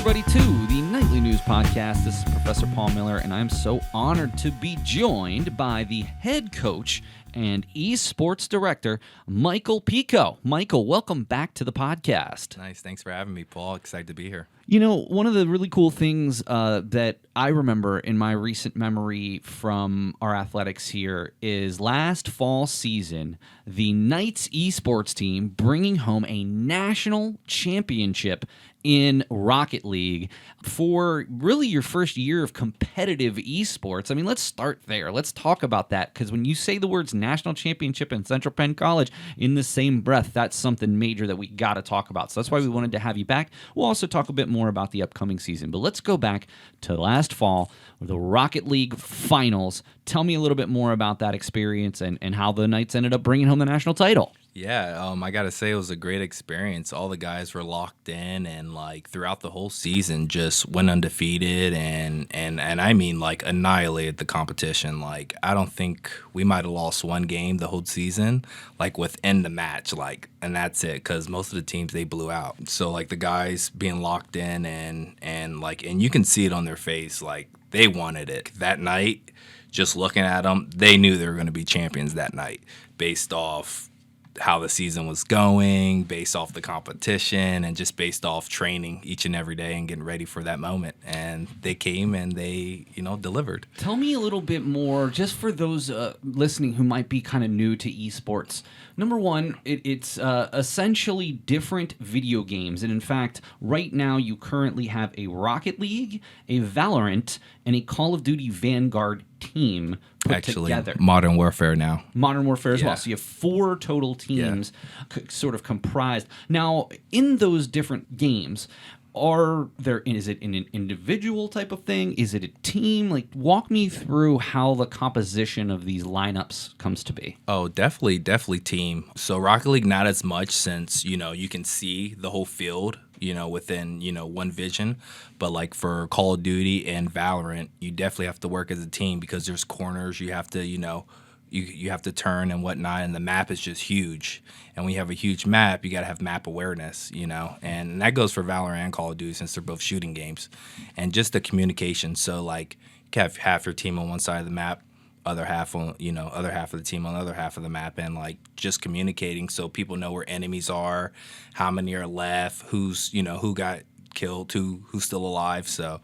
everybody, to the Nightly News Podcast. This is Professor Paul Miller, and I'm so honored to be joined by the head coach and Esports director, Mikeal Pecot. Mikeal, welcome back to the podcast. Nice. Thanks for having me, Paul. Excited to be here. You know, one of the really cool things that I remember in my recent memory from our athletics here is last fall season, the Knights esports team bringing home a national championship in Rocket League for really your first year of competitive esports. I mean, let's start there. Let's talk about that, because when you say the words national championship and Central Penn College in the same breath, that's something major that we got to talk about. So that's why we wanted to have you back. We'll also talk a bit more about the upcoming season, but let's go back to last fall, the Rocket League finals. Tell me a little bit more about that experience and how the Knights ended up bringing home the national title. Yeah, I got to say it was a great experience. All the guys were locked in and like throughout the whole season just went undefeated and I mean like annihilated the competition. Like I don't think we might have lost one game the whole season like within the match, like, and that's it, because most of the teams they blew out. So like the guys being locked in and you can see it on their face, like they wanted it that night. Just looking at them, they knew they were going to be champions that night based off how the season was going, based off the competition, and just based off training each and every day and getting ready for that moment. And they came and they, delivered. Tell me a little bit more, just for those listening who might be kind of new to esports. Number one, it's essentially different video games. And in fact, right now you currently have a Rocket League, a Valorant, and a Call of Duty Vanguard team put together. Modern Warfare now. Modern Warfare as well. So you have 4 total teams sort of comprised. Now, in those different games, is it an individual type of thing? Is it a team? Like, walk me through how the composition of these lineups comes to be. Oh, definitely team. So Rocket League, not as much since, you can see the whole field, within, one vision. But like for Call of Duty and Valorant, you definitely have to work as a team because there's corners you have to, you have to turn and whatnot, and the map is just huge. And when you have a huge map, you got to have map awareness, and that goes for Valorant and Call of Duty since they're both shooting games. And just the communication. So like you have half your team on one side of the map, other half on, other half of the team on the other half of the map, and like just communicating so people know where enemies are, how many are left, who's, who got killed, who's still alive. So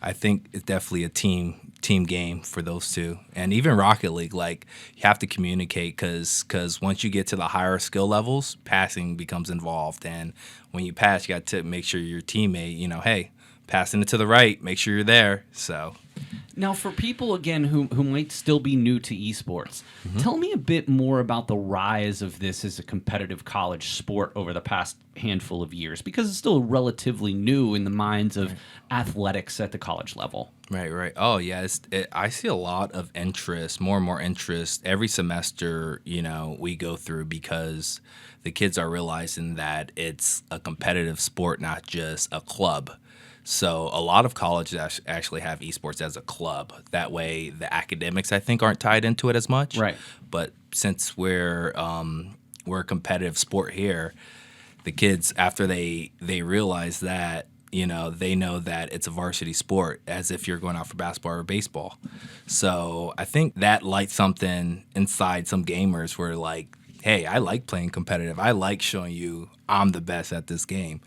I think it's definitely a team game for those two. And even Rocket League, like you have to communicate because once you get to the higher skill levels, passing becomes involved. And when you pass, you got to make sure your teammate, hey, passing it to the right, make sure you're there. So now, for people, again, who might still be new to esports, tell me a bit more about the rise of this as a competitive college sport over the past handful of years, because it's still relatively new in the minds of athletics at the college level. Right. Oh, yeah. I see a lot of interest, more and more interest every semester, we go through, because the kids are realizing that it's a competitive sport, not just a club. So a lot of colleges actually have esports as a club. That way the academics, I think, aren't tied into it as much. Right. But since we're a competitive sport here, the kids, after they realize that, they know that it's a varsity sport, as if you're going out for basketball or baseball. So I think that lights something inside some gamers where like, hey, I like playing competitive. I like showing you I'm the best at this game.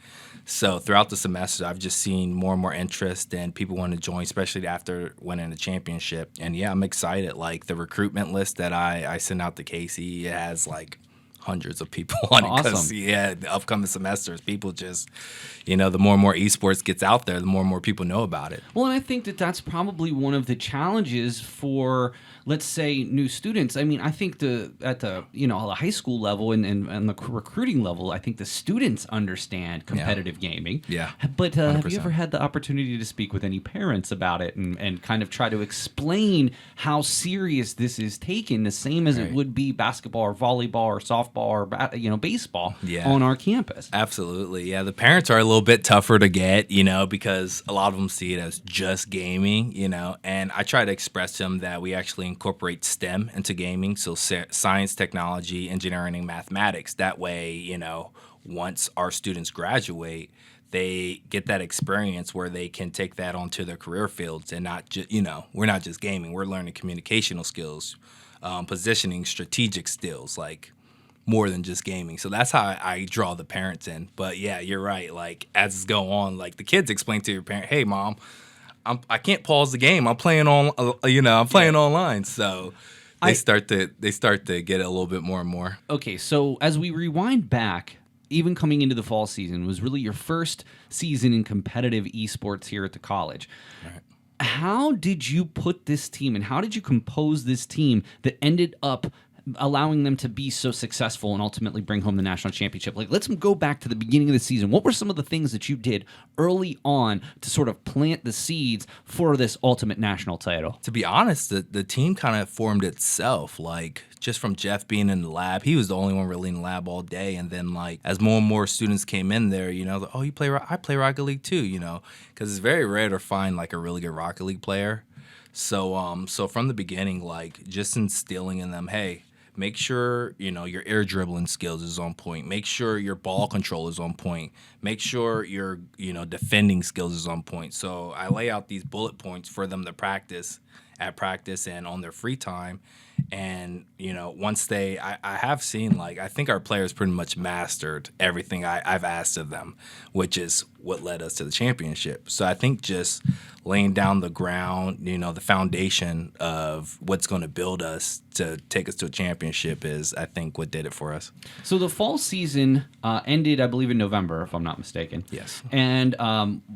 So throughout the semester, I've just seen more and more interest, and people want to join, especially after winning the championship. And yeah, I'm excited. Like the recruitment list that I sent out to Casey, it has like hundreds of people on it. Because, the upcoming semesters, people just, the more and more esports gets out there, the more and more people know about it. Well, and I think that that's probably one of the challenges for, let's say, new students. I mean, I think at the high school level and the recruiting level, I think the students understand competitive gaming. Yeah. But have you ever had the opportunity to speak with any parents about it and kind of try to explain how serious this is taken, the same as it would be basketball or volleyball or softball or baseball on our campus? Absolutely. Yeah, the parents are a little bit tougher to get, because a lot of them see it as just gaming, and I try to express to them that we actually incorporate STEM into gaming, so science, technology, engineering, and mathematics. That way, once our students graduate, they get that experience where they can take that onto their career fields and not just, we're not just gaming. We're learning communicational skills, positioning, strategic skills, like more than just gaming. So that's how I draw the parents in. But yeah, you're right. Like as it's go on, like the kids explain to your parent, "Hey, mom, I can't pause the game. I'm playing on, I'm playing online." So they start to get it a little bit more and more. Okay, so as we rewind back, even coming into the fall season was really your first season in competitive esports here at the college. Right. How did you put this team and how did you compose this team that ended up allowing them to be so successful and ultimately bring home the national championship? Like, let's go back to the beginning of the season. What were some of the things that you did early on to sort of plant the seeds for this ultimate national title? To be honest, the team kind of formed itself, like just from Jeff being in the lab. He was the only one really in the lab all day. And then like as more and more students came in there, like, "Oh, I play Rocket League too," because it's very rare to find like a really good Rocket League player. So from the beginning, like just instilling in them, hey, make sure, your air dribbling skills is on point. Make sure your ball control is on point. Make sure your, defending skills is on point. So I lay out these bullet points for them to practice at practice and on their free time. And, once I have seen, like, I think our players pretty much mastered everything I've asked of them, which is what led us to the championship. So I think just laying down the ground, the foundation of what's going to build us to take us to a championship is, I think, what did it for us. So the fall season ended, I believe, in November, if I'm not mistaken. Yes. And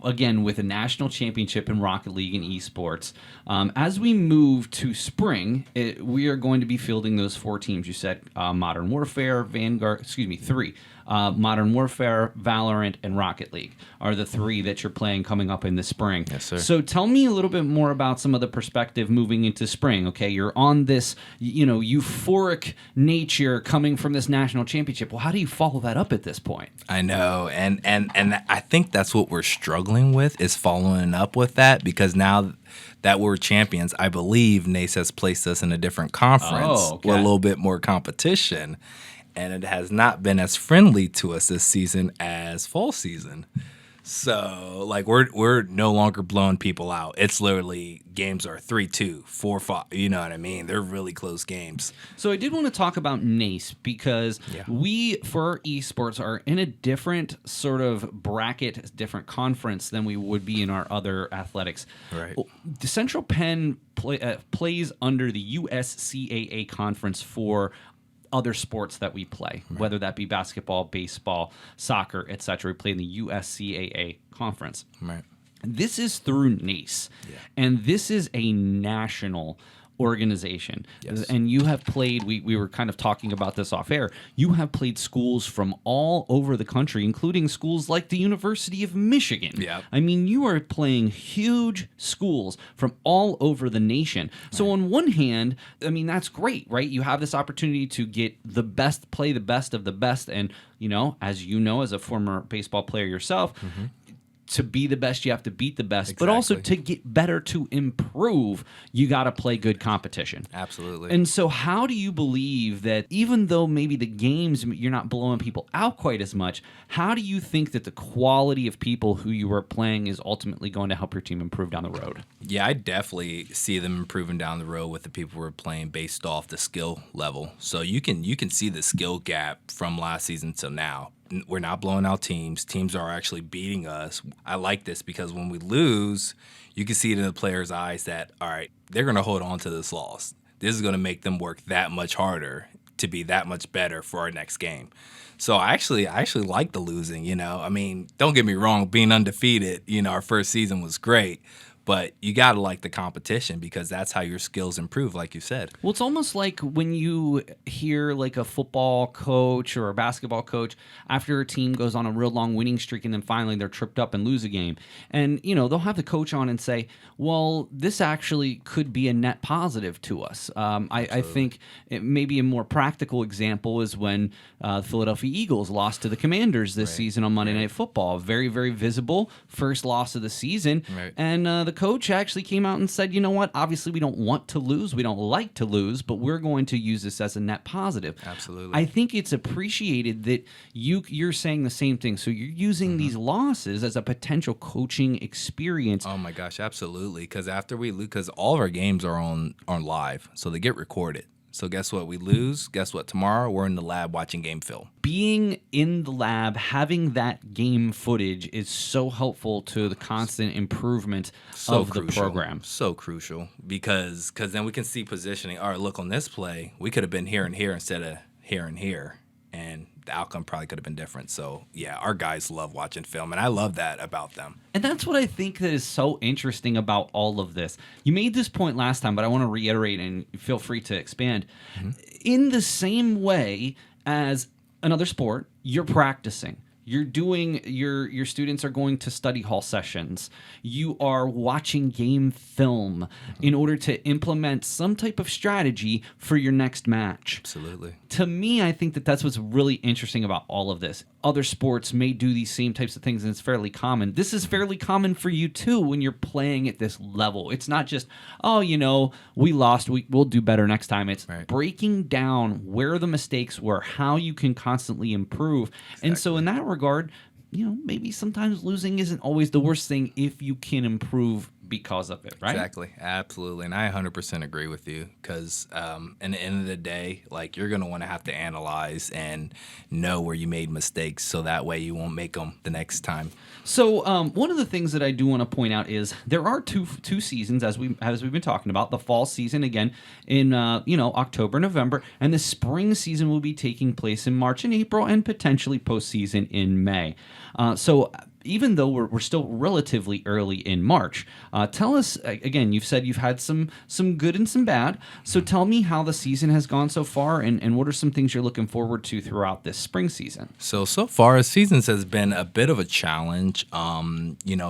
again, with a national championship in Rocket League and esports. As we move to spring, we are going to be fielding those 4 teams. You said Modern Warfare, three. Modern Warfare, Valorant, and Rocket League are the 3 that you're playing coming up in the spring. Yes, sir. So tell me a little bit more about some of the perspective moving into spring. Okay, you're on this, euphoric nature coming from this national championship. Well, how do you follow that up at this point? I know, and I think that's what we're struggling with is following up with that, because now that we're champions, I believe NACE has placed us in a different conference with a little bit more competition. And it has not been as friendly to us this season as fall season. So, like, we're no longer blowing people out. It's literally games are 3-2, 4-5. You know what I mean? They're really close games. So I did want to talk about NACE because we, for our esports, are in a different sort of bracket, different conference than we would be in our other athletics. Right. The Central Penn plays under the USCAA conference for other sports that we play, whether that be basketball, baseball, soccer, etc. We play in the USCAA conference. Right. This is through NACE, and this is a national organization. Yes. And you have played, we were kind of talking about this off air, you have played schools from all over the country, including schools like the University of Michigan. Yeah. I mean, you are playing huge schools from all over the nation. So on one hand, I mean, that's great, right? You have this opportunity to get the best, play the best of the best. And, as a former baseball player yourself, to be the best, you have to beat the best. Exactly. But also to get better, to improve, you got to play good competition. Absolutely. And so how do you believe that even though maybe the games, you're not blowing people out quite as much, how do you think that the quality of people who you are playing is ultimately going to help your team improve down the road? Yeah, I definitely see them improving down the road with the people we're playing based off the skill level. So you can see the skill gap from last season till now. We're not blowing out teams. Teams are actually beating us. I like this because when we lose, you can see it in the players' eyes that, all right, they're going to hold on to this loss. This is going to make them work that much harder to be that much better for our next game. So I actually like the losing, I mean, don't get me wrong, being undefeated, our first season was great. But you got to like the competition because that's how your skills improve, like you said. Well, it's almost like when you hear like a football coach or a basketball coach after a team goes on a real long winning streak and then finally they're tripped up and lose a game. And, they'll have the coach on and say, well, this actually could be a net positive to us. I think maybe a more practical example is when the Philadelphia Eagles lost to the Commanders this season on Monday Night Football. Very, very visible first loss of the season. Right. And the the coach actually came out and said, you know what, obviously we don't want to lose, we don't like to lose, but we're going to use this as a net positive. Absolutely. I think it's appreciated that you're saying the same thing. So you're using these losses as a potential coaching experience. Oh my gosh, absolutely. Because after we lose, because all of our games are on live, so they get recorded. So guess what? We lose. Guess what? Tomorrow we're in the lab watching game film. Being in the lab, having that game footage is so helpful to the constant improvement of the program. So crucial because then we can see positioning. All right, look, on this play, we could have been here and here instead of here and here, and the outcome probably could have been different. So, yeah, our guys love watching film, and I love that about them. And that's what I think that is so interesting about all of this. You made this point last time, but I want to reiterate, and feel free to expand. In the same way as another sport, you're practicing. You're doing your students are going to study hall sessions. You are watching game film in order to implement some type of strategy for your next match. Absolutely. To me, I think that that's what's really interesting about all of this. Other sports may do these same types of things, and it's fairly common. This is fairly common for you, too, when you're playing at this level. It's not just, oh, we lost, we'll do better next time. It's breaking down where the mistakes were, how you can constantly improve. Exactly. And so in that regard, maybe sometimes losing isn't always the worst thing if you can improve because of it, right? Exactly. Absolutely. And I 100% agree with you because in the end of the day, like, you're going to want to have to analyze and know where you made mistakes so that way you won't make them the next time. So one of the things that I do want to point out is there are two seasons as we've been talking about. The fall season again in October, November, and the spring season will be taking place in March and April, and potentially postseason in May. So even though we're still relatively early in March, tell us, again, you've said you've had some good and some bad, so tell me how the season has gone so far, and what are some things you're looking forward to throughout this spring season? So far, the season has been a bit of a challenge,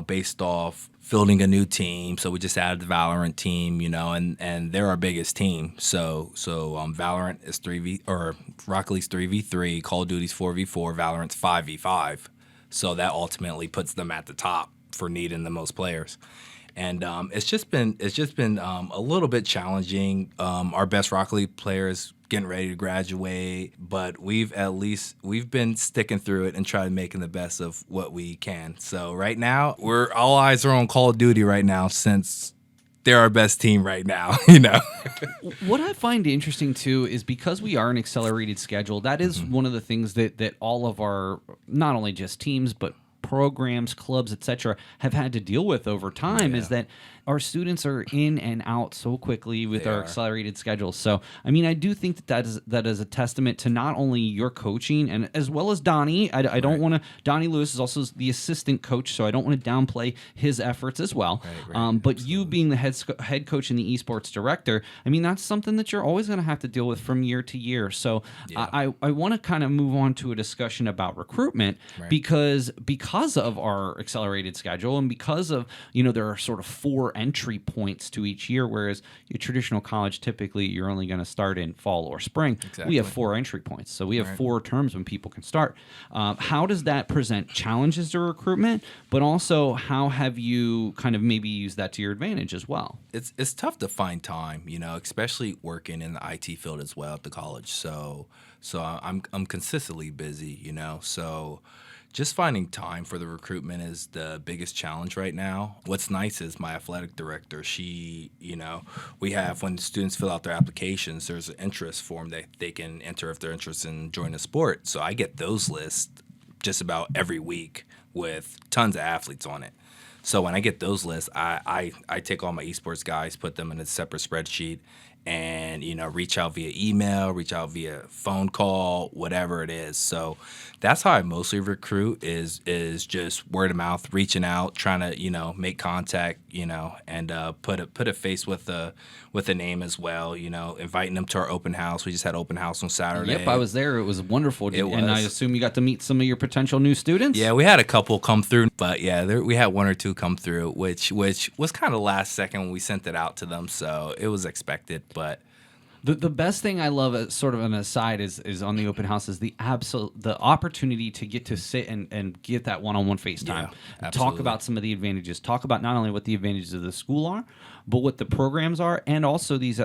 based off fielding a new team. So we just added the Valorant team, and they're our biggest team. So Valorant is 3v, or Rocket League's 3v3, Call of Duty's 4v4, Valorant's 5v5. So that ultimately puts them at the top for needing the most players. And it's just been a little bit challenging. Our best Rocket League players getting ready to graduate, but we've been sticking through it and trying to making the best of what we can. So right now, all eyes are on Call of Duty right now, since they're our best team right now, What I find interesting, too, is because we are an accelerated schedule, that is one of the things that all of our, not only just teams, but programs, clubs, etc., have had to deal with over time, is that our students are in and out so quickly with our accelerated schedules. So, I mean, I do think that is a testament to not only your coaching, and as well as Donnie. I don't want to. Donnie Lewis is also the assistant coach, so I don't want to downplay his efforts as well. But absolutely. You being the head coach and the esports director, I mean, that's something that you're always going to have to deal with from year to year. So, I want to kind of move on to a discussion about recruitment, because of our accelerated schedule, and because of there are sort of 4 entry points to each year, whereas your traditional college, typically you're only going to start in fall or spring. Exactly. We have 4 entry points, so we have 4 terms when people can start. How does that present challenges to recruitment, but also how have you kind of maybe used that to your advantage as well? It's tough to find time, especially working in the IT field as well at the college. So I'm consistently busy, so just finding time for the recruitment is the biggest challenge right now. What's nice is my athletic director, she, we have, when students fill out their applications, there's an interest form that they can enter if they're interested in joining a sport. So I get those lists just about every week with tons of athletes on it. So when I get those lists, I take all my esports guys, put them in a separate spreadsheet, and reach out via email, reach out via phone call, whatever it is. So that's how I mostly recruit, is just word of mouth, reaching out, trying to make contact, and put a face with a name as well, inviting them to our open house. We just had open house on Saturday. Yep, I was there. It was wonderful. And I assume you got to meet some of your potential new students? Yeah, we had a couple come through, but we had 1 or 2 come through, which was kind of last second when we sent it out to them, so it was expected. But The best thing I love, as sort of an aside, is on the open house is the opportunity to get to sit and get that one-on-one FaceTime. Yeah, Talk about some of the advantages. Talk about not only what the advantages of the school are, but what the programs are, and also these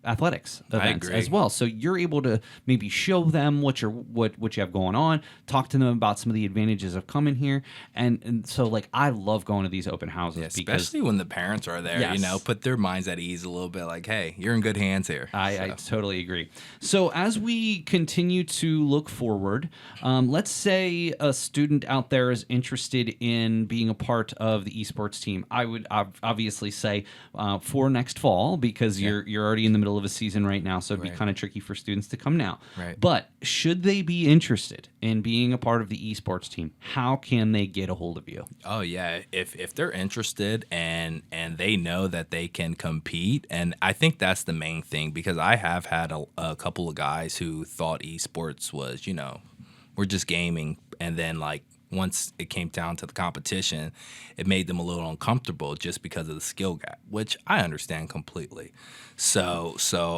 athletics events as well. So you're able to maybe show them what you have going on, talk to them about some of the advantages of coming here, and so like I love going to these open houses, especially when the parents are there. Yes. You know, put their minds at ease a little bit. Like, hey, you're in good hands here. I totally agree. So as we continue to look forward, let's say a student out there is interested in being a part of the esports team. I would obviously say for next fall, because you're already in the middle of a season right now, so it'd be kind of tricky for students to come now. Right. But should they be interested in being a part of the esports team, how can they get a hold of you? Oh yeah, if they're interested and they know that they can compete, and I think that's the main thing, because I have had a couple of guys who thought esports was, you know, we're just gaming, and then like once it came down to the competition, it made them a little uncomfortable just because of the skill gap, which I understand completely. So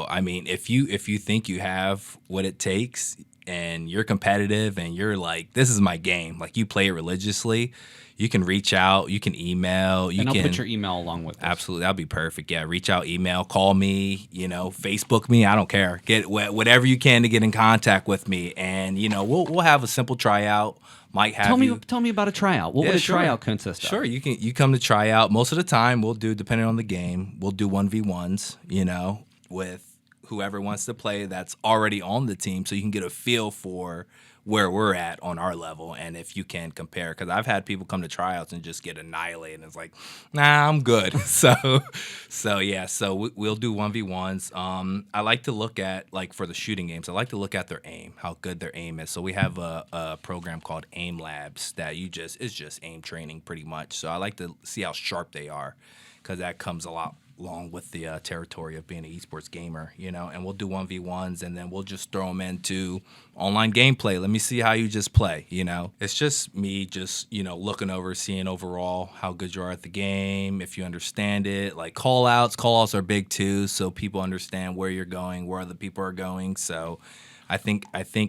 I mean, if you think you have what it takes and you're competitive and you're like, this is my game, like you play it religiously, you can reach out, you can email, I'll put your email along with this. Absolutely, that'd be perfect. Yeah, reach out, email, call me, you know, Facebook me. I don't care. Get whatever you can to get in contact with me, and you know, we'll have a simple tryout. Might have tell me about a tryout. What would a tryout consist of? Sure, you come to tryout. Most of the time, we'll do, depending on the game, we'll do 1v1s. You know, with whoever wants to play that's already on the team, so you can get a feel for where we're at on our level, and if you can compare. Because I've had people come to tryouts and just get annihilated, and it's like, nah, I'm good. so we'll do 1v1s. I like to look at, like for the shooting games, I like to look at their aim, how good their aim is. So we have a program called Aim Labs that it's just aim training pretty much. So I like to see how sharp they are, because that comes a lot along with the territory of being an esports gamer, you know, and we'll do 1v1s, and then we'll just throw them into online gameplay. Let me see how you just play, you know. It's just me just, you know, looking over, seeing overall how good you are at the game, if you understand it. Like call-outs are big too, so people understand where you're going, where other people are going. So I think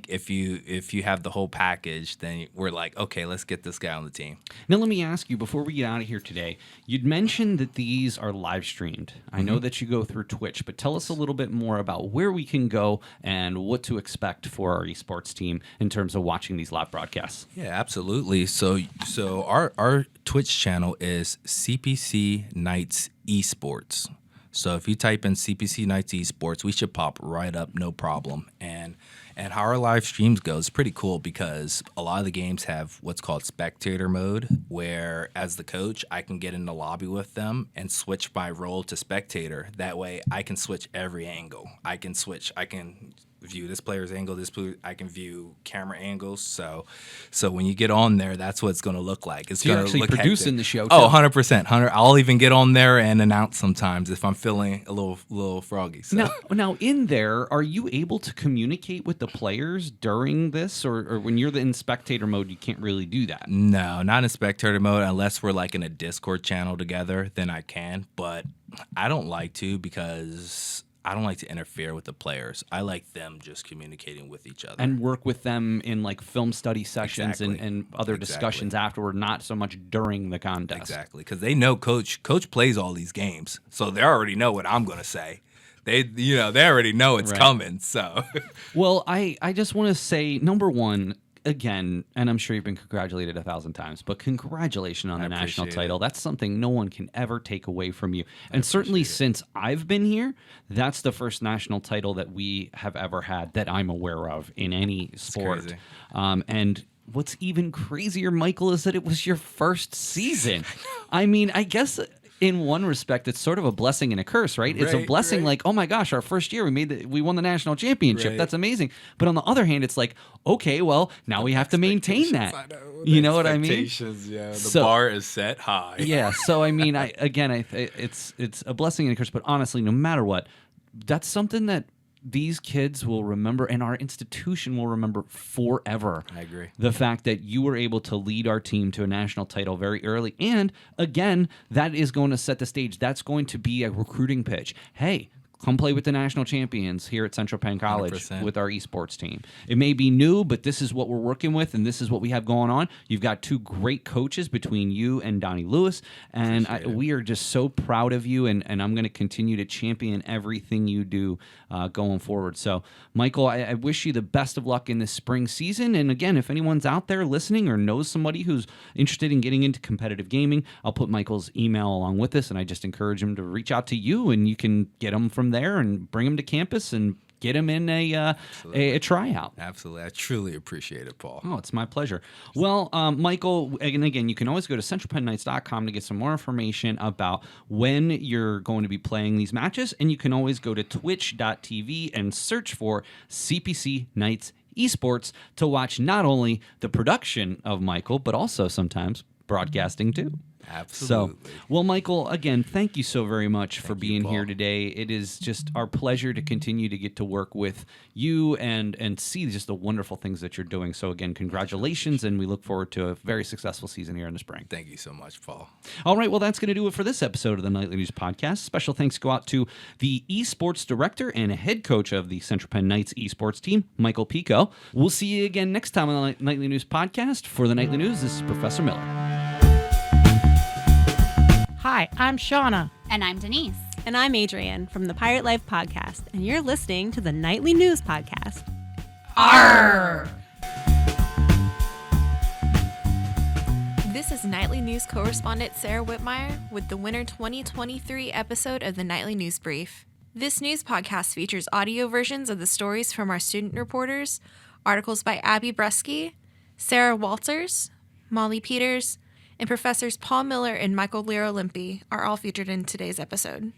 if you have the whole package, then we're like, okay, let's get this guy on the team. Now, let me ask you, before we get out of here today, you'd mentioned that these are live streamed. I know that you go through Twitch, but tell us a little bit more about where we can go and what to expect for our esports team in terms of watching these live broadcasts. Yeah, absolutely. So our Twitch channel is CPC Knights Esports. So if you type in CPC Knights Esports, we should pop right up, no problem. And how our live streams go is pretty cool, because a lot of the games have what's called spectator mode, where as the coach, I can get in the lobby with them and switch my role to spectator. That way I can switch every angle. I can view this player's angle, I can view camera angles. So when you get on there, that's what it's going to look like. It's you're going to actually look producing hectic. the show too. Oh, 100%. I'll even get on there and announce sometimes if I'm feeling a little froggy. So. Now in there, are you able to communicate with the players during this, or when you're in spectator mode, you can't really do that? No, not in spectator mode, unless we're like in a Discord channel together, then I can. But I don't like to, because I don't like to interfere with the players. I like them just communicating with each other. And work with them in like film study sessions and other discussions afterward, not so much during the contest. Exactly, because they know Coach plays all these games, so they already know what I'm going to say. They already know it's coming. So, well, I just want to say, number one, again, and I'm sure you've been congratulated 1,000 times, but congratulations on the national title. That's something no one can ever take away from you. And certainly since I've been here, that's the first national title that we have ever had that I'm aware of in any sport. And what's even crazier, Mikeal, is that it was your first season. I mean, I guess in one respect, it's sort of a blessing and a curse, right? It's a blessing, like, oh my gosh, our first year we won the national championship. Right. That's amazing. But on the other hand, it's like, okay, well, now we have to maintain that. You know what I mean? Yeah, the bar is set high. Yeah. So I mean, it's a blessing and a curse. But honestly, no matter what, that's something that these kids will remember, and our institution will remember forever. I agree. The fact that you were able to lead our team to a national title very early. And again, that is going to set the stage. That's going to be a recruiting pitch. Hey, come play with the national champions here at Central Penn College 100%. with our esports team. It may be new, but this is what we're working with, and this is what we have going on. You've got two great coaches between you and Donnie Lewis, and we are just so proud of you, and I'm going to continue to champion everything you do going forward. So, Mikeal, I wish you the best of luck in this spring season, and again, if anyone's out there listening or knows somebody who's interested in getting into competitive gaming, I'll put Michael's email along with this, and I just encourage him to reach out to you, and you can get him from there and bring him to campus and get him in a tryout. Absolutely. I truly appreciate it, Paul. Oh, it's my pleasure. Well, Mikeal, and again, you can always go to centralpennknights.com to get some more information about when you're going to be playing these matches, and you can always go to twitch.tv and search for CPC Knights Esports to watch not only the production of Mikeal, but also sometimes broadcasting too. Absolutely. So, well, Mikeal, again, thank you so very much for being Paul. here today. It is just our pleasure to continue to get to work with you and see just the wonderful things that you're doing. So, again, congratulations, and we look forward to a very successful season here in the spring. Thank you so much, Paul. All right, well, that's going to do it for this episode of the Nightly News Podcast. Special thanks go out to the Esports Director and head coach of the Central Penn Knights Esports team, Mikeal Pecot. We'll see you again next time on the Nightly News Podcast. For the Nightly News, this is Professor Miller. Hi, I'm Shauna. And I'm Denise. And I'm Adrienne from the Pirate Life Podcast, and you're listening to the Nightly News Podcast. Arr! This is Nightly News correspondent Sarah Whitmire with the winter 2023 episode of the Nightly News Brief. This news podcast features audio versions of the stories from our student reporters, articles by Abby Bresky, Sarah Walters, Molly Peters, and Professors Paul Miller and Michael Liro-Limpi are all featured in today's episode.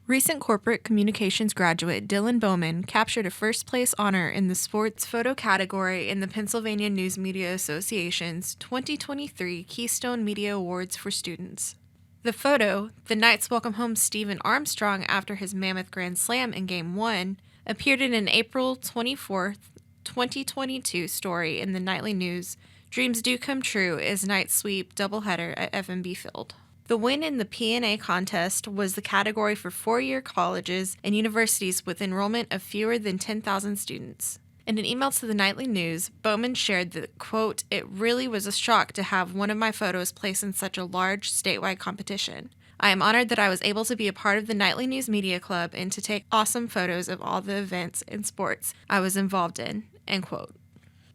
Recent corporate communications graduate Dylan Bowman captured a first-place honor in the sports photo category in the Pennsylvania News Media Association's 2023 Keystone Media Awards for Students. The photo, the Knights welcome home Stephen Armstrong after his mammoth grand slam in Game 1, appeared in an April 24th, 2022 story in the Nightly News, Dreams Do Come True as Knights sweep doubleheader at FMB Field. The win in the P&A contest was the category for four-year colleges and universities with enrollment of fewer than 10,000 students. In an email to the Nightly News, Bowman shared that, quote, "It really was a shock to have one of my photos placed in such a large statewide competition. I am honored that I was able to be a part of the Nightly News Media Club and to take awesome photos of all the events and sports I was involved in," end quote.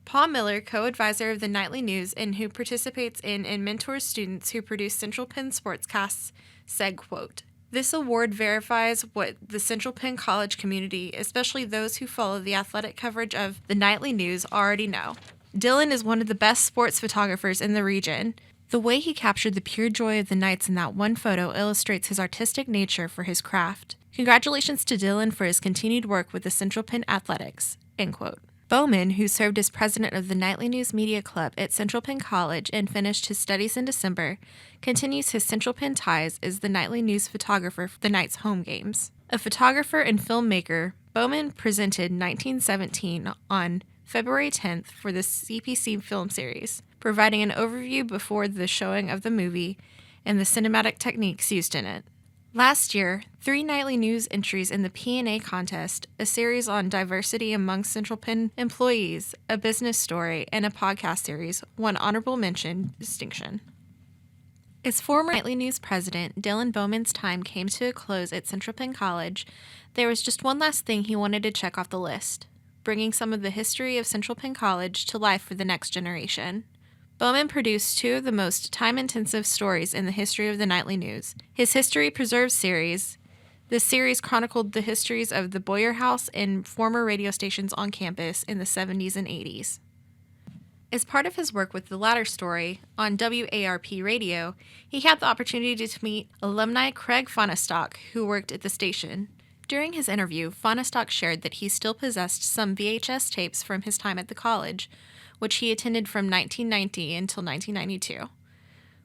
Paul Miller, co-advisor of the Nightly News and who participates in and mentors students who produce Central Penn sportscasts, said, quote, "This award verifies what the Central Penn College community, especially those who follow the athletic coverage of the Nightly News, already know. Dylan is one of the best sports photographers in the region. The way he captured the pure joy of the Knights in that one photo illustrates his artistic nature for his craft. Congratulations to Dylan for his continued work with the Central Penn Athletics," end quote. Bowman, who served as president of the Nightly News Media Club at Central Penn College and finished his studies in December, continues his Central Penn ties as the Nightly News photographer for the Knights' home games. A photographer and filmmaker, Bowman presented 1917 on February 10th for the CPC film series, providing an overview before the showing of the movie and the cinematic techniques used in it. Last year, 3 Nightly News entries in the P&A contest, a series on diversity among Central Penn employees, a business story, and a podcast series, won honorable mention distinction. As former Nightly News president, Dylan Bowman's time came to a close at Central Penn College. There was just one last thing he wanted to check off the list, bringing some of the history of Central Penn College to life for the next generation. Bowman produced 2 of the most time-intensive stories in the history of the Nightly News. His History Preserved series. This series chronicled the histories of the Boyer House and former radio stations on campus in the 70s and 80s. As part of his work with the latter story, on WARP radio, he had the opportunity to meet alumni Craig Fonestock, who worked at the station. During his interview, Fonestock shared that he still possessed some VHS tapes from his time at the college, which he attended from 1990 until 1992.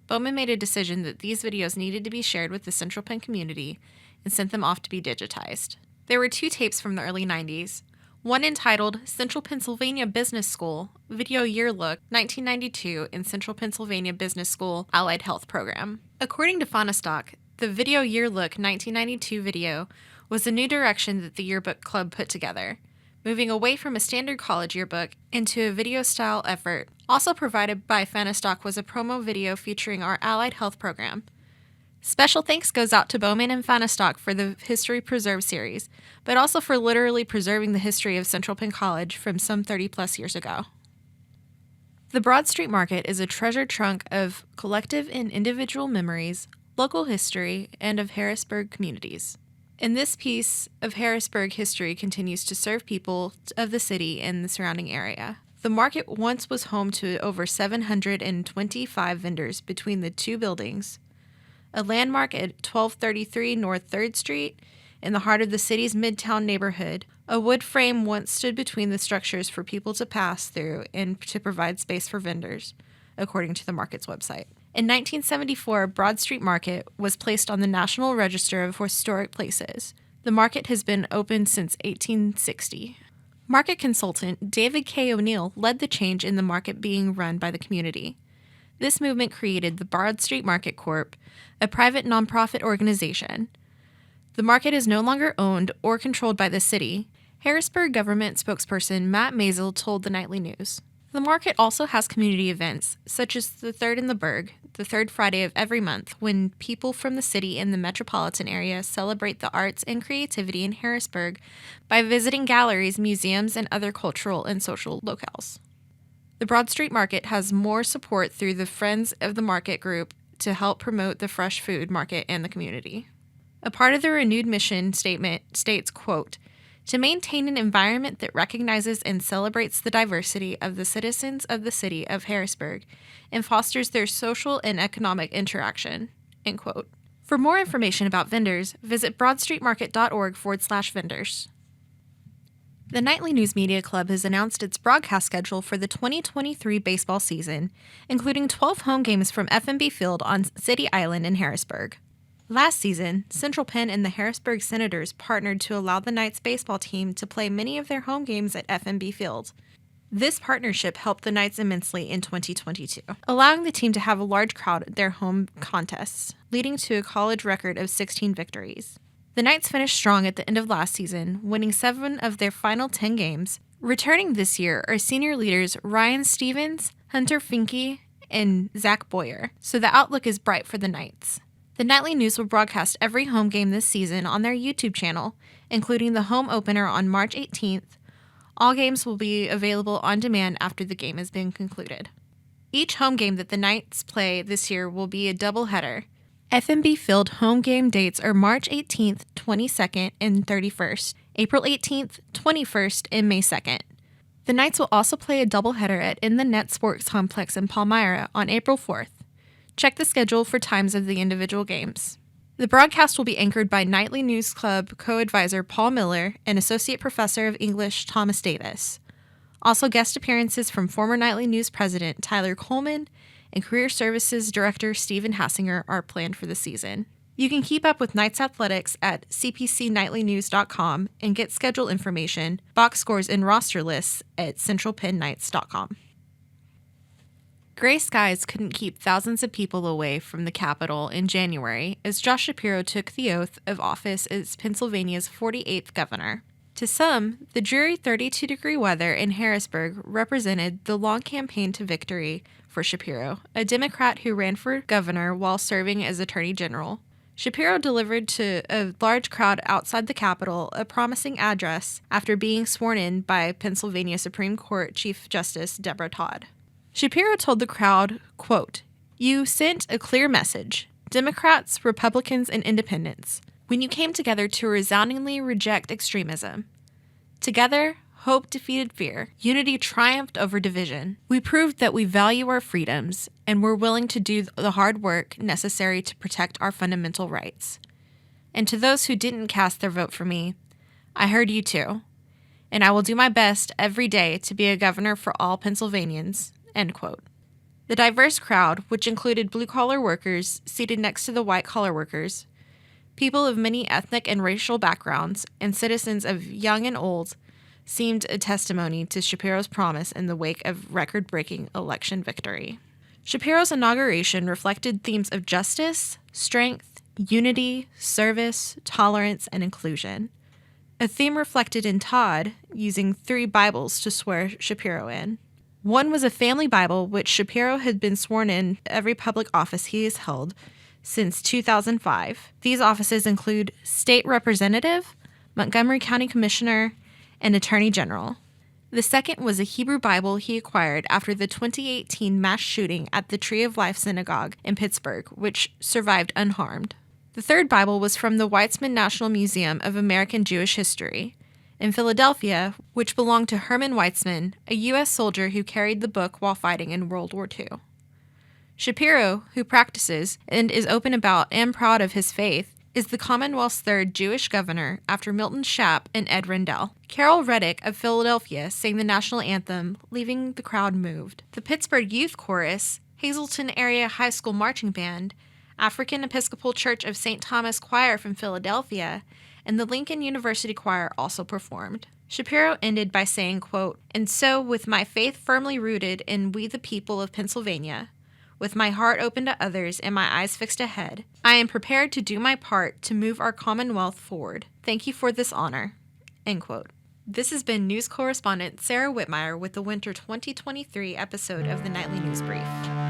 Bowman made a decision that these videos needed to be shared with the Central Penn community and sent them off to be digitized. There were 2 tapes from the early 90s, one entitled Central Pennsylvania Business School, Video Year Look, 1992 in Central Pennsylvania Business School Allied Health Program. According to Fonestock, The Video Yearlook 1992 video was a new direction that the yearbook club put together, moving away from a standard college yearbook into a video-style effort. Also provided by Fanistock was a promo video featuring our allied health program. Special thanks goes out to Bowman and Fanistock for the History Preserved series, but also for literally preserving the history of Central Penn College from some 30-plus years ago. The Broad Street Market is a treasure trove of collective and individual memories, local history, and of Harrisburg communities. And this piece of Harrisburg history continues to serve people of the city and the surrounding area. The market once was home to over 725 vendors between the two buildings, a landmark at 1233 North 3rd Street in the heart of the city's Midtown neighborhood. A wood frame once stood between the structures for people to pass through and to provide space for vendors, according to the market's website. In 1974, Broad Street Market was placed on the National Register of Historic Places. The market has been open since 1860. Market consultant David K. O'Neill led the change in the market being run by the community. This movement created the Broad Street Market Corp., a private nonprofit organization. The market is no longer owned or controlled by the city. Harrisburg government spokesperson Matt Maisel told the Nightly News. The market also has community events, such as the Third in the Burg, the third Friday of every month, when people from the city and the metropolitan area celebrate the arts and creativity in Harrisburg by visiting galleries, museums, and other cultural and social locales. The Broad Street Market has more support through the Friends of the Market group to help promote the fresh food market and the community. A part of the renewed mission statement states, quote, "To maintain an environment that recognizes and celebrates the diversity of the citizens of the city of Harrisburg and fosters their social and economic interaction," end quote. For more information about vendors, visit broadstreetmarket.org/vendors. The Nightly News Media Club has announced its broadcast schedule for the 2023 baseball season, including 12 home games from FMB Field on City Island in Harrisburg. Last season, Central Penn and the Harrisburg Senators partnered to allow the Knights baseball team to play many of their home games at FMB Field. This partnership helped the Knights immensely in 2022, allowing the team to have a large crowd at their home contests, leading to a college record of 16 victories. The Knights finished strong at the end of last season, winning 7 of their final 10 games. Returning this year are senior leaders Ryan Stevens, Hunter Finke, and Zach Boyer, so the outlook is bright for the Knights. The Nightly News will broadcast every home game this season on their YouTube channel, including the home opener on March 18th. All games will be available on demand after the game has been concluded. Each home game that the Knights play this year will be a doubleheader. FMB Field home game dates are March 18th, 22nd, and 31st, April 18th, 21st, and May 2nd. The Knights will also play a doubleheader at In the Net Sports Complex in Palmyra on April 4th. Check the schedule for times of the individual games. The broadcast will be anchored by Nightly News Club co-advisor Paul Miller and Associate Professor of English Thomas Davis. Also guest appearances from former Nightly News President Tyler Coleman and Career Services Director Stephen Hassinger are planned for the season. You can keep up with Knights Athletics at cpcnightlynews.com and get schedule information, box scores, and roster lists at centralpennknights.com. Gray skies couldn't keep thousands of people away from the Capitol in January as Josh Shapiro took the oath of office as Pennsylvania's 48th governor. To some, the dreary 32-degree weather in Harrisburg represented the long campaign to victory for Shapiro, a Democrat who ran for governor while serving as Attorney General. Shapiro delivered to a large crowd outside the Capitol a promising address after being sworn in by Pennsylvania Supreme Court Chief Justice Deborah Todd. Shapiro told the crowd, quote, "You sent a clear message, Democrats, Republicans, and Independents, when you came together to resoundingly reject extremism. Together, hope defeated fear. Unity triumphed over division. We proved that we value our freedoms and we're willing to do the hard work necessary to protect our fundamental rights. And to those who didn't cast their vote for me, I heard you too. And I will do my best every day to be a governor for all Pennsylvanians." End quote. The diverse crowd, which included blue-collar workers seated next to the white-collar workers, people of many ethnic and racial backgrounds, and citizens of young and old, seemed a testimony to Shapiro's promise in the wake of record-breaking election victory. Shapiro's inauguration reflected themes of justice, strength, unity, service, tolerance, and inclusion. A theme reflected in Todd using 3 Bibles to swear Shapiro in. One was a family Bible, which Shapiro had been sworn in every public office he has held since 2005. These offices include State Representative, Montgomery County Commissioner, and Attorney General. The second was a Hebrew Bible he acquired after the 2018 mass shooting at the Tree of Life Synagogue in Pittsburgh, which survived unharmed. The third Bible was from the Weizmann National Museum of American Jewish History in Philadelphia, which belonged to Herman Weizmann, a U.S. soldier who carried the book while fighting in World War II. Shapiro, who practices and is open about and proud of his faith, is the Commonwealth's 3rd Jewish governor after Milton Shapp and Ed Rendell. Carol Reddick of Philadelphia sang the national anthem, leaving the crowd moved. The Pittsburgh Youth Chorus, Hazleton Area High School Marching Band, African Episcopal Church of St. Thomas Choir from Philadelphia, and the Lincoln University Choir also performed. Shapiro ended by saying, quote, "And so, with my faith firmly rooted in we the people of Pennsylvania, with my heart open to others and my eyes fixed ahead, I am prepared to do my part to move our Commonwealth forward. Thank you for this honor." End quote. This has been news correspondent Sarah Whitmire with the winter 2023 episode of the Nightly News Brief.